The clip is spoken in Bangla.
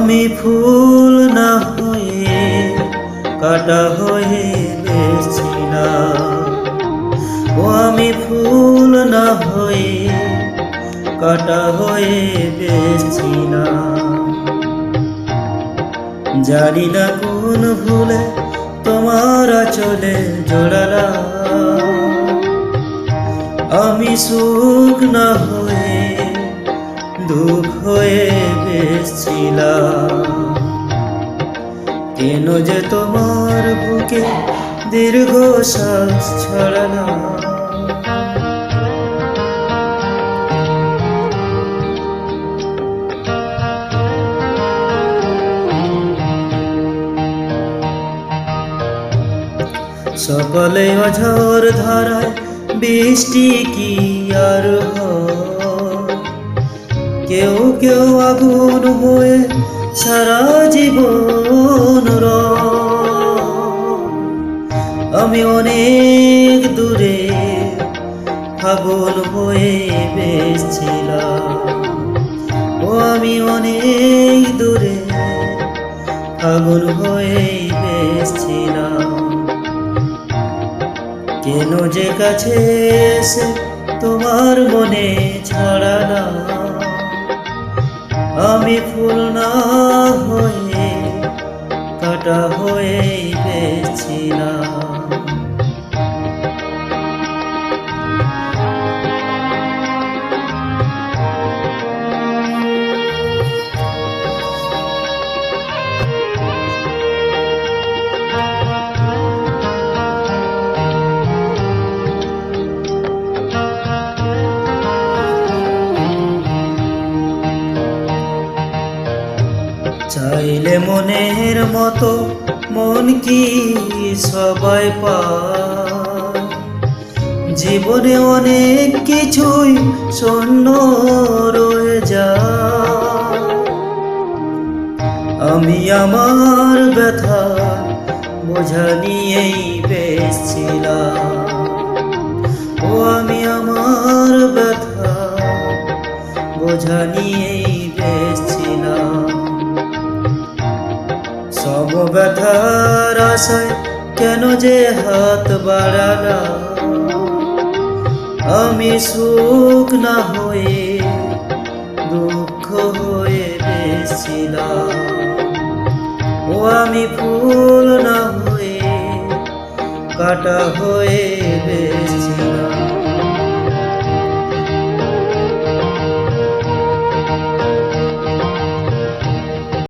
আমি ফুল না হয়ে কাটা হয়ে বেছিলাম। ও আমি ফুল না হয়ে কাটা হয়ে বেছিলাম। জানি না কোন ভুলে তোমার আঁচলে জড়ালাম। আমি সুখ না হয়ে দুঃখ হয়ে বেসছিলাম। কেন যে তোমার বুকে দীর্ঘ শ্বাস ছড়ালাম। সকালে অঝোর ধারায় বৃষ্টি কি আর হয়? কেউ কেউ আগুন হয়ে সারা জীবন রয়। আমি অনেক দূরে ফাগুন হয়ে বেসছিলাম। ও আমি অনেক দূরে ফাগুন হয়ে বেসছিলাম। কেন যে কাছে এসে তোমার মনে ছড়ালাম। আমি ফুল না হয়ে কাটা হয়ে বেছিলাম। চাইলে মনের মতো মন কি সবাই পায়? জীবনে অনেক কিছুই শূন্য রয়ে যায়। আমি আমার ব্যথা বোঝা নিয়েই বেসছিলাম। ও আমি আমার ব্যথা বোঝা নিয়েই বেসছিলাম। সব ব্যথার আশায় কেন যে হাত বাড়ালাম। আমি সুখ না হয়ে দুঃখ হয়ে বেসছিলাম। ও আমি ফুল না হয়ে কাটা হয়ে বেসছিলাম।